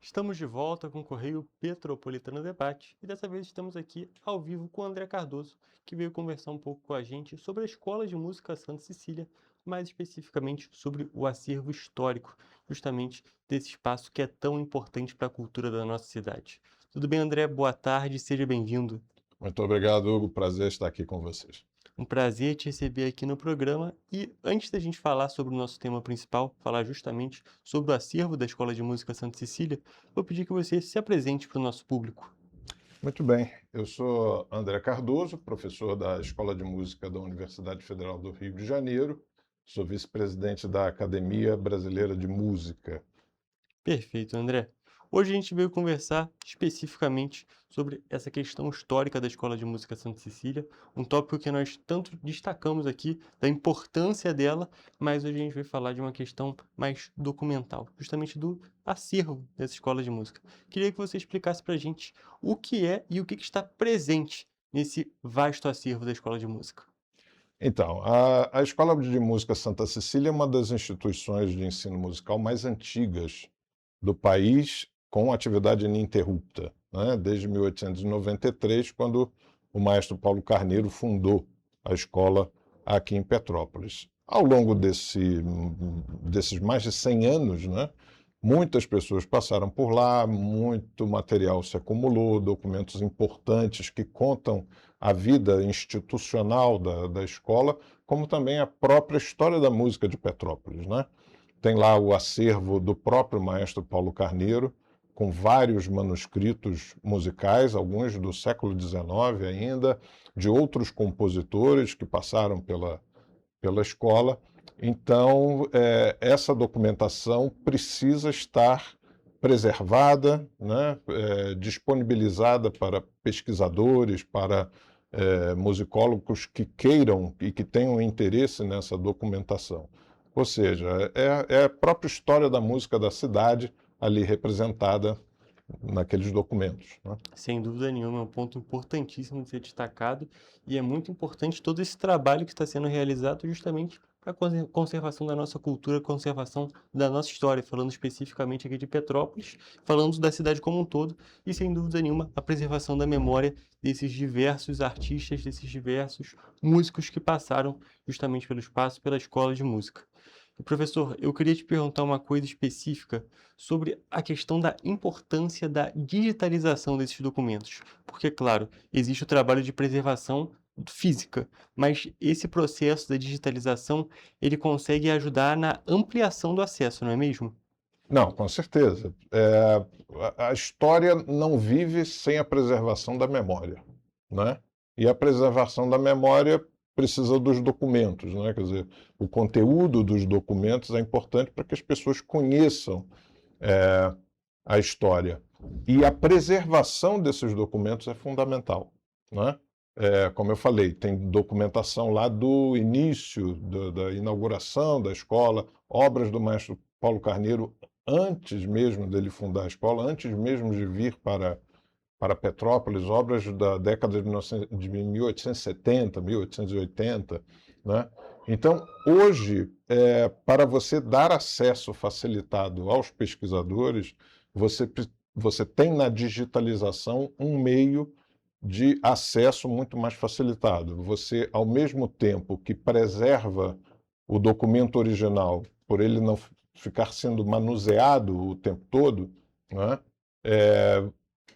Estamos de volta com o Correio Petropolitano Debate e dessa vez estamos aqui ao vivo com o André Cardoso, que veio conversar um pouco com a gente sobre a Escola de Música Santa Cecília, mais especificamente sobre o acervo histórico, justamente desse espaço que é tão importante para a cultura da nossa cidade. Tudo bem, André? Boa tarde, seja bem-vindo. Muito obrigado, Hugo. Prazer estar aqui com vocês. Um prazer te receber aqui no programa e antes da gente falar sobre o nosso tema principal, falar justamente sobre o acervo da Escola de Música Santa Cecília, vou pedir que você se apresente para o nosso público. Muito bem, eu sou André Cardoso, professor da Escola de Música da Universidade Federal do Rio de Janeiro, sou vice-presidente da Academia Brasileira de Música. Perfeito, André. Hoje a gente veio conversar especificamente sobre essa questão histórica da Escola de Música Santa Cecília, um tópico que nós tanto destacamos aqui, da importância dela, mas hoje a gente vai falar de uma questão mais documental, justamente do acervo dessa Escola de Música. Queria que você explicasse para a gente o que é e o que está presente nesse vasto acervo da Escola de Música. Então, a Escola de Música Santa Cecília é uma das instituições de ensino musical mais antigas do país, com atividade ininterrupta, né? Desde 1893, quando o maestro Paulo Carneiro fundou a escola aqui em Petrópolis. Ao longo desses mais de 100 anos, né, muitas pessoas passaram por lá, muito material se acumulou, documentos importantes que contam a vida institucional da escola, como também a própria história da música de Petrópolis, né? Tem lá o acervo do próprio maestro Paulo Carneiro, com vários manuscritos musicais, alguns do século XIX ainda, de outros compositores que passaram pela escola. Então, essa documentação precisa estar preservada, né, disponibilizada para pesquisadores, para musicólogos que queiram e que tenham interesse nessa documentação. Ou seja, é a própria história da música da cidade ali representada naqueles documentos, né? Sem dúvida nenhuma, é um ponto importantíssimo de ser destacado e é muito importante todo esse trabalho que está sendo realizado justamente para a conservação da nossa cultura, conservação da nossa história, falando especificamente aqui de Petrópolis, falando da cidade como um todo e, sem dúvida nenhuma, a preservação da memória desses diversos artistas, desses diversos músicos que passaram justamente pelo espaço, pela escola de música. E, professor, eu queria te perguntar uma coisa específica sobre a questão da importância da digitalização desses documentos. Porque, claro, existe o trabalho de preservação física, mas esse processo da digitalização, ele consegue ajudar na ampliação do acesso, não é mesmo? Não, com certeza. A história não vive sem a preservação da memória, né? E a preservação da memória precisa dos documentos, né? Quer dizer, o conteúdo dos documentos é importante para que as pessoas conheçam a história. E a preservação desses documentos é fundamental, né? Como eu falei, tem documentação lá do início, da inauguração da escola, obras do maestro Paulo Carneiro, antes mesmo dele fundar a escola, antes mesmo de vir para Petrópolis, obras da década de 1870, 1880, né? Então, hoje, para você dar acesso facilitado aos pesquisadores, você tem na digitalização um meio de acesso muito mais facilitado. Você, ao mesmo tempo que preserva o documento original, por ele não ficar sendo manuseado o tempo todo, né?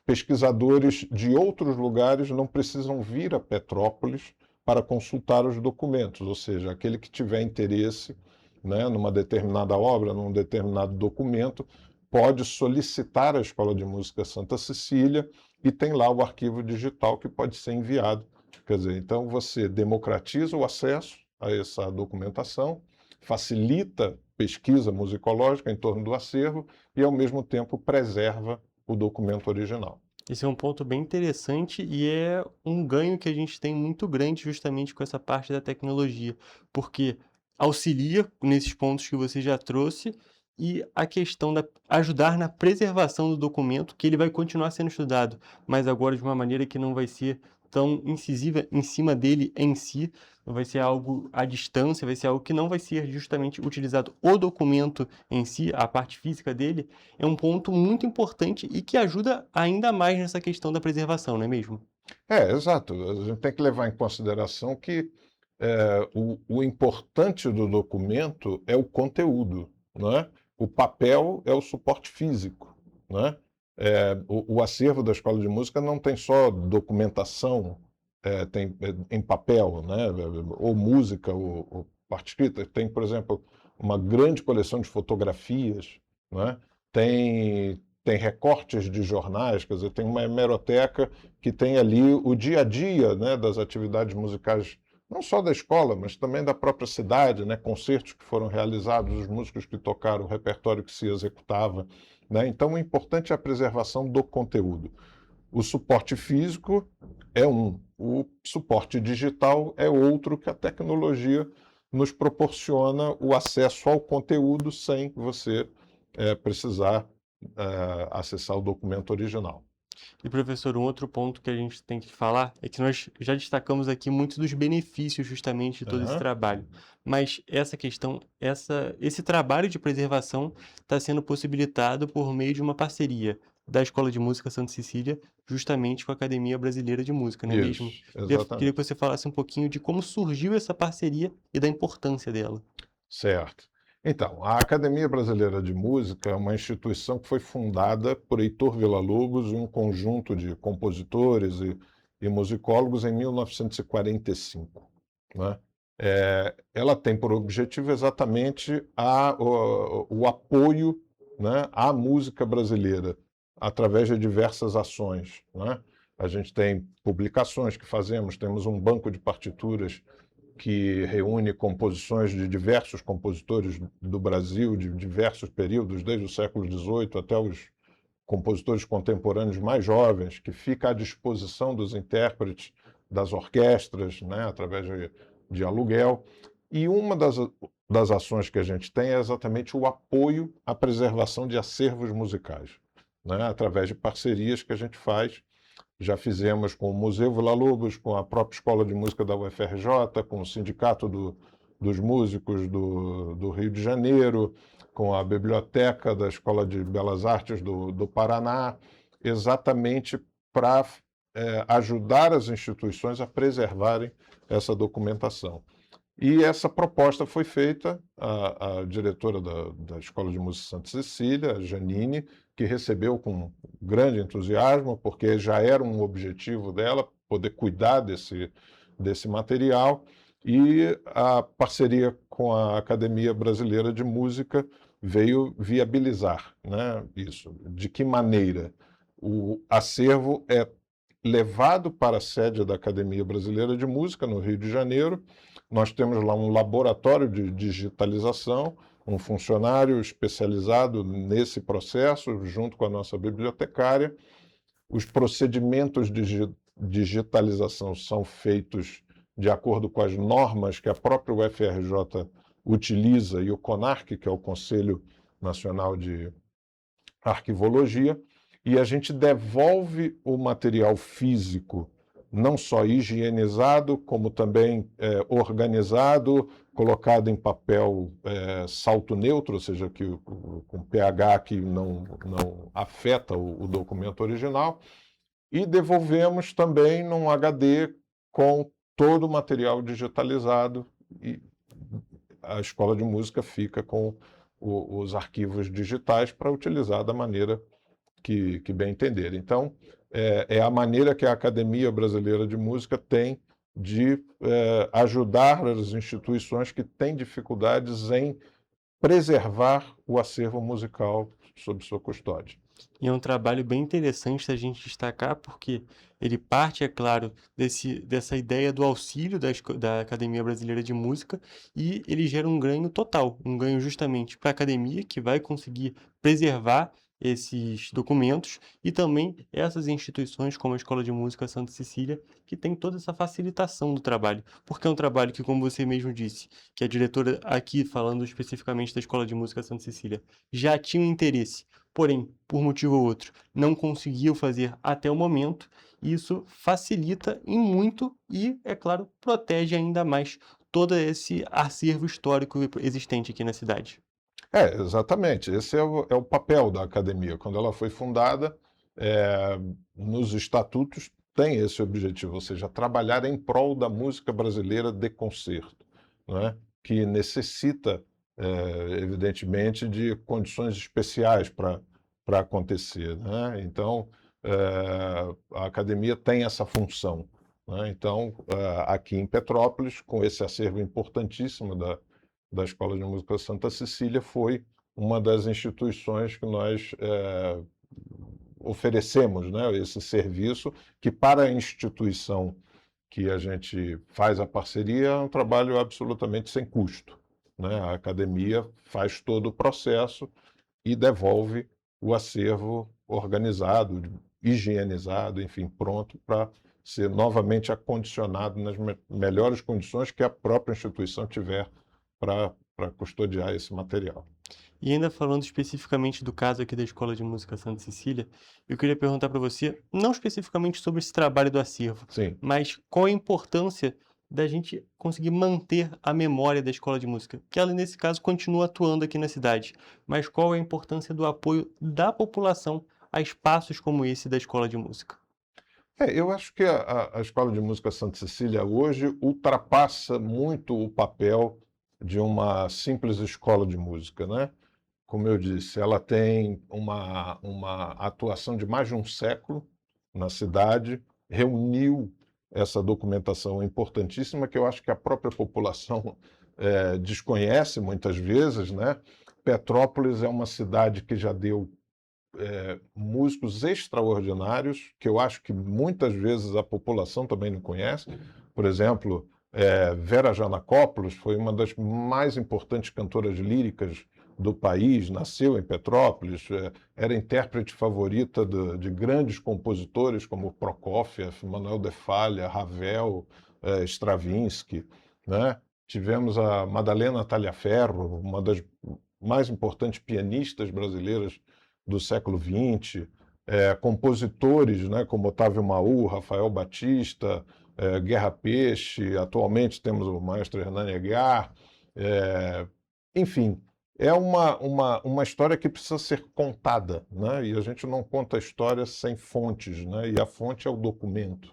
Pesquisadores de outros lugares não precisam vir a Petrópolis para consultar os documentos, ou seja, aquele que tiver interesse, né, numa determinada obra, num determinado documento, pode solicitar à Escola de Música Santa Cecília e tem lá o arquivo digital que pode ser enviado. Quer dizer, então você democratiza o acesso a essa documentação, facilita pesquisa musicológica em torno do acervo e, ao mesmo tempo, preserva o documento original. Esse é um ponto bem interessante e é um ganho que a gente tem muito grande justamente com essa parte da tecnologia, porque auxilia nesses pontos que você já trouxe e a questão da ajudar na preservação do documento, que ele vai continuar sendo estudado, mas agora de uma maneira que não vai ser tão incisiva em cima dele em si, vai ser algo à distância, vai ser algo que não vai ser justamente utilizado o documento em si, a parte física dele, é um ponto muito importante e que ajuda ainda mais nessa questão da preservação, não é mesmo? Exato. A gente tem que levar em consideração que o importante do documento é o conteúdo, né? O papel é o suporte físico, né? O acervo da Escola de Música não tem só documentação tem, em papel, né? Ou música, ou parte escrita. Tem, por exemplo, uma grande coleção de fotografias, né? Tem recortes de jornais, quer dizer, tem uma hemeroteca que tem ali o dia a dia, né, das atividades musicais, não só da escola, mas também da própria cidade, né? Concertos que foram realizados, os músicos que tocaram, o repertório que se executava, né? Então, o importante é a preservação do conteúdo. O suporte físico é um, o suporte digital é outro, que a tecnologia nos proporciona o acesso ao conteúdo sem você precisar acessar o documento original. E, professor, um outro ponto que a gente tem que falar é que nós já destacamos aqui muitos dos benefícios justamente de todo esse trabalho. Mas essa questão, esse trabalho de preservação está sendo possibilitado por meio de uma parceria da Escola de Música Santa Cecília, justamente com a Academia Brasileira de Música, não é mesmo? Queria que você falasse um pouquinho de como surgiu essa parceria e da importância dela. Certo. Então, a Academia Brasileira de Música é uma instituição que foi fundada por Heitor Villa-Lobos e um conjunto de compositores e musicólogos em 1945, né? Ela tem por objetivo exatamente o apoio, né, à música brasileira, através de diversas ações, né? A gente tem publicações que fazemos, temos um banco de partituras que reúne composições de diversos compositores do Brasil, de diversos períodos, desde o século XVIII até os compositores contemporâneos mais jovens, que fica à disposição dos intérpretes das orquestras, né, através de aluguel. E uma das ações que a gente tem é exatamente o apoio à preservação de acervos musicais, né, através de parcerias que a gente faz. Já fizemos com o Museu Villa-Lobos, com a própria Escola de Música da UFRJ, com o Sindicato dos Músicos do Rio de Janeiro, com a Biblioteca da Escola de Belas Artes do Paraná, exatamente para ajudar as instituições a preservarem essa documentação. E essa proposta foi feita, a diretora da Escola de Música Santa Cecília, a Janine, que recebeu com grande entusiasmo, porque já era um objetivo dela poder cuidar desse material, e a parceria com a Academia Brasileira de Música veio viabilizar, né, isso. De que maneira? O acervo é levado para a sede da Academia Brasileira de Música, no Rio de Janeiro. Nós temos lá um laboratório de digitalização, um funcionário especializado nesse processo, junto com a nossa bibliotecária. Os procedimentos de digitalização são feitos de acordo com as normas que a própria UFRJ utiliza e o CONARC, que é o Conselho Nacional de Arquivologia, e a gente devolve o material físico não só higienizado, como também organizado, colocado em papel salto neutro, ou seja, com pH que não afeta o documento original, e devolvemos também num HD com todo o material digitalizado, e a Escola de Música fica com os arquivos digitais para utilizar da maneira que bem entender. Então, é a maneira que a Academia Brasileira de Música tem de ajudar as instituições que têm dificuldades em preservar o acervo musical sob sua custódia. E é um trabalho bem interessante da gente destacar, porque ele parte, é claro, dessa ideia do auxílio da Academia Brasileira de Música, e ele gera um ganho total, um ganho justamente para a academia, que vai conseguir preservar esses documentos, e também essas instituições como a Escola de Música Santa Cecília, que tem toda essa facilitação do trabalho, porque é um trabalho que, como você mesmo disse, que a diretora aqui, falando especificamente da Escola de Música Santa Cecília, já tinha um interesse, porém, por motivo ou outro, não conseguiu fazer até o momento. Isso facilita em muito e, é claro, protege ainda mais todo esse acervo histórico existente aqui na cidade. Exatamente. Esse é o papel da academia. Quando ela foi fundada, nos estatutos tem esse objetivo, ou seja, trabalhar em prol da música brasileira de concerto, né? Que necessita, evidentemente, de condições especiais para acontecer, né? Então, a academia tem essa função, né? Então, aqui em Petrópolis, com esse acervo importantíssimo da Escola de Música Santa Cecília, foi uma das instituições que nós oferecemos, né, esse serviço, que para a instituição que a gente faz a parceria é um trabalho absolutamente sem custo, né? A academia faz todo o processo e devolve o acervo organizado, higienizado, enfim, pronto para ser novamente acondicionado nas melhores condições que a própria instituição tiver para custodiar esse material. E ainda falando especificamente do caso aqui da Escola de Música Santa Cecília, eu queria perguntar para você, não especificamente sobre esse trabalho do acervo, sim, mas qual a importância da gente conseguir manter a memória da Escola de Música, que ela, nesse caso, continua atuando aqui na cidade, mas qual a importância do apoio da população a espaços como esse da Escola de Música? Eu acho que a Escola de Música Santa Cecília hoje ultrapassa muito o papel de uma simples escola de música, né? Como eu disse, ela tem uma atuação de mais de um século na cidade, reuniu essa documentação importantíssima que eu acho que a própria população desconhece muitas vezes, né? Petrópolis é uma cidade que já deu músicos extraordinários, que eu acho que muitas vezes a população também não conhece. Por exemplo, Vera Janacopoulos foi uma das mais importantes cantoras líricas do país, nasceu em Petrópolis, era intérprete favorita de grandes compositores como Prokofiev, Manuel de Falla, Ravel, Stravinsky, né? Tivemos a Madalena Tagliaferro, uma das mais importantes pianistas brasileiras do século XX, compositores, né, como Otávio Maú, Rafael Batista, Guerra Peixe, atualmente temos o maestro Hernán Aguiar, enfim, é uma história que precisa ser contada, né? E a gente não conta a história sem fontes, né? E a fonte é o documento,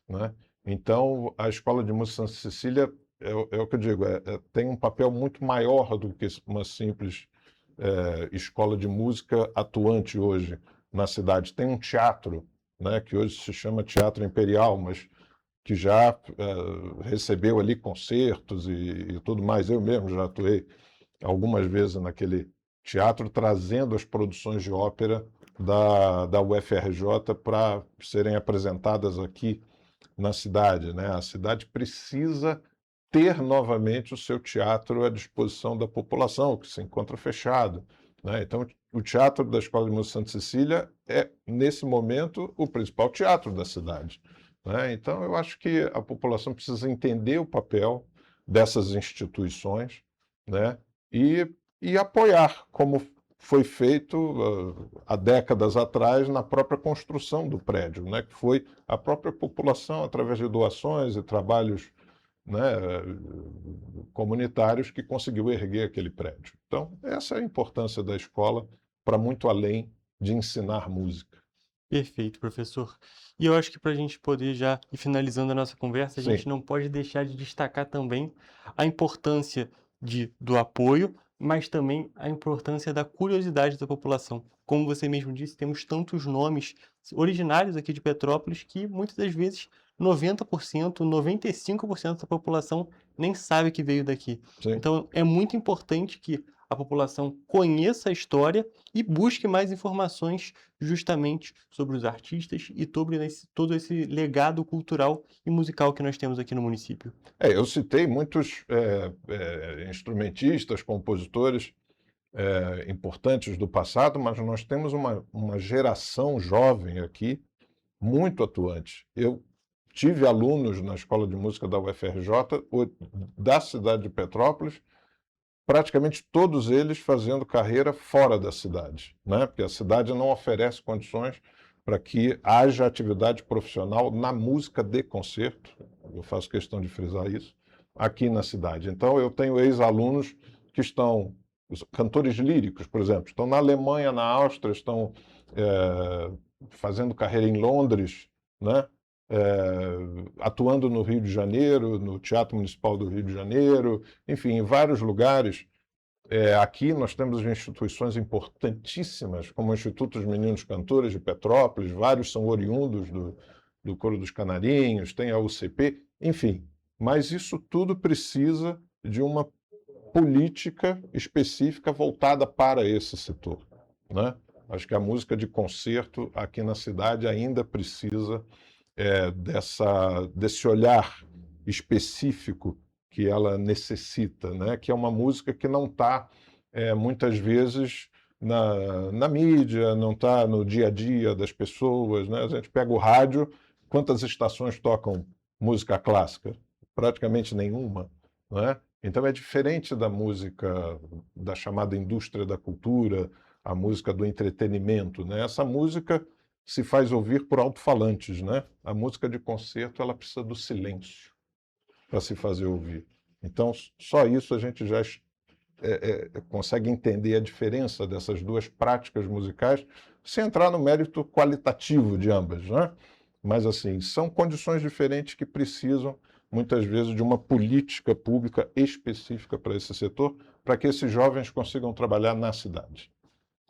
né? Então, a Escola de Música Santa Cecília, é o que eu digo, tem um papel muito maior do que uma simples escola de música atuante hoje na cidade. Tem um teatro, né, que hoje se chama Teatro Imperial, mas que já recebeu ali concertos e tudo mais. Eu mesmo já atuei algumas vezes naquele teatro, trazendo as produções de ópera da UFRJ para serem apresentadas aqui na cidade, né? A cidade precisa ter novamente o seu teatro à disposição da população, que se encontra fechado, né? Então, o teatro da Escola de Música Santa Cecília é, nesse momento, o principal teatro da cidade, né? Então, eu acho que a população precisa entender o papel dessas instituições, né? E apoiar, como foi feito há décadas atrás na própria construção do prédio, né? Que foi a própria população, através de doações e trabalhos, né, comunitários, que conseguiu erguer aquele prédio. Então, essa é a importância da escola para muito além de ensinar música. Perfeito, professor. E eu acho que para a gente poder já ir finalizando a nossa conversa, a Sim. gente não pode deixar de destacar também a importância do apoio, mas também a importância da curiosidade da população. Como você mesmo disse, temos tantos nomes originários aqui de Petrópolis que muitas das vezes 90%, 95% da população nem sabe que veio daqui. Sim. Então é muito importante que a população conheça a história e busque mais informações justamente sobre os artistas e sobre todo esse legado cultural e musical que nós temos aqui no município. Eu citei muitos instrumentistas, compositores importantes do passado, mas nós temos uma geração jovem aqui muito atuante. Eu tive alunos na Escola de Música da UFRJ, da cidade de Petrópolis, praticamente todos eles fazendo carreira fora da cidade, né? Porque a cidade não oferece condições para que haja atividade profissional na música de concerto, eu faço questão de frisar isso, aqui na cidade. Então, eu tenho ex-alunos que estão, cantores líricos, por exemplo, estão na Alemanha, na Áustria, estão fazendo carreira em Londres, né? Atuando no Rio de Janeiro, no Teatro Municipal do Rio de Janeiro, enfim, em vários lugares. Aqui nós temos instituições importantíssimas, como o Instituto dos Meninos Cantores de Petrópolis, vários são oriundos do Coro dos Canarinhos, tem a UCP, enfim. Mas isso tudo precisa de uma política específica voltada para esse setor, né? Acho que a música de concerto aqui na cidade ainda precisa desse olhar específico que ela necessita, né? Que é uma música que não está, muitas vezes, na mídia, não está no dia a dia das pessoas, né? A gente pega o rádio, quantas estações tocam música clássica? Praticamente nenhuma, né? Então é diferente da música da chamada indústria da cultura, a música do entretenimento, né? Essa música se faz ouvir por alto-falantes, né? A música de concerto, ela precisa do silêncio para se fazer ouvir. Então, só isso a gente já consegue entender a diferença dessas duas práticas musicais, sem entrar no mérito qualitativo de ambas, né? Mas, assim, são condições diferentes que precisam, muitas vezes, de uma política pública específica para esse setor, para que esses jovens consigam trabalhar na cidade.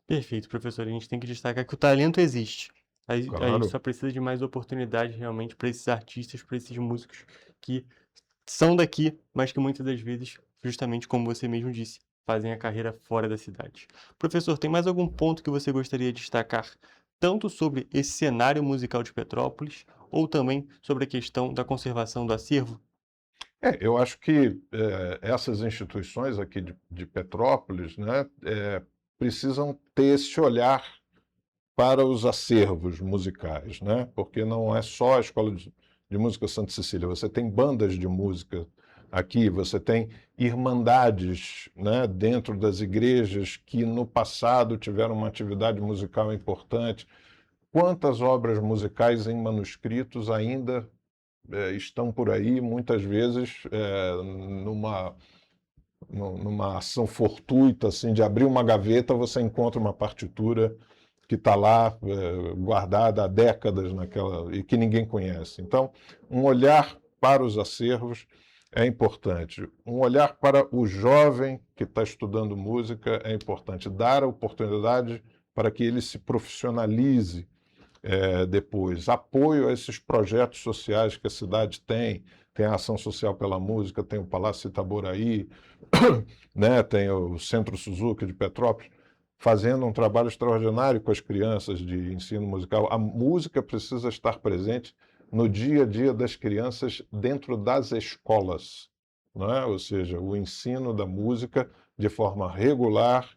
Perfeito, professor. A gente tem que destacar que o talento existe. A Claro. gente só precisa de mais oportunidades realmente para esses artistas, para esses músicos que são daqui, mas que muitas das vezes, justamente como você mesmo disse, fazem a carreira fora da cidade. Professor, tem mais algum ponto que você gostaria de destacar, tanto sobre esse cenário musical de Petrópolis, ou também sobre a questão da conservação do acervo? Eu acho que essas instituições aqui de Petrópolis, né, precisam ter esse olhar para os acervos musicais, né? Porque não é só a Escola de Música Santa Cecília, você tem bandas de música aqui, você tem irmandades, né, dentro das igrejas que no passado tiveram uma atividade musical importante. Quantas obras musicais em manuscritos ainda estão por aí, muitas vezes numa ação fortuita, assim, de abrir uma gaveta, você encontra uma partitura que está lá guardada há décadas e que ninguém conhece. Então, um olhar para os acervos é importante. Um olhar para o jovem que está estudando música é importante. Dar a oportunidade para que ele se profissionalize depois. Apoio a esses projetos sociais que a cidade tem. Tem a Ação Social pela Música, tem o Palácio Itaboraí, né? Tem o Centro Suzuki de Petrópolis, fazendo um trabalho extraordinário com as crianças de ensino musical. A música precisa estar presente no dia a dia das crianças dentro das escolas, não é? Ou seja, o ensino da música de forma regular,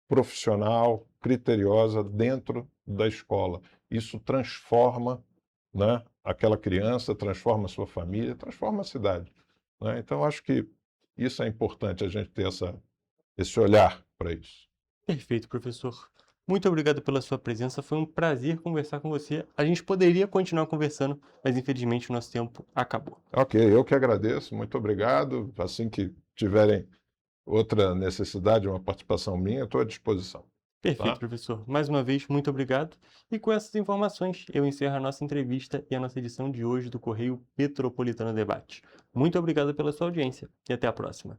profissional, criteriosa dentro da escola. Isso transforma, né, aquela criança, transforma a sua família, transforma a cidade, né? Então, acho que isso é importante, a gente ter esse olhar para isso. Perfeito, professor. Muito obrigado pela sua presença, foi um prazer conversar com você. A gente poderia continuar conversando, mas infelizmente o nosso tempo acabou. Ok, eu que agradeço, muito obrigado. Assim que tiverem outra necessidade, uma participação minha, estou à disposição. Perfeito, professor. Mais uma vez, muito obrigado. E com essas informações, eu encerro a nossa entrevista e a nossa edição de hoje do Correio Petropolitano Debate. Muito obrigado pela sua audiência e até a próxima.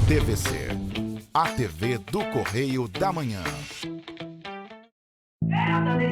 TVC, a TV do Correio da Manhã.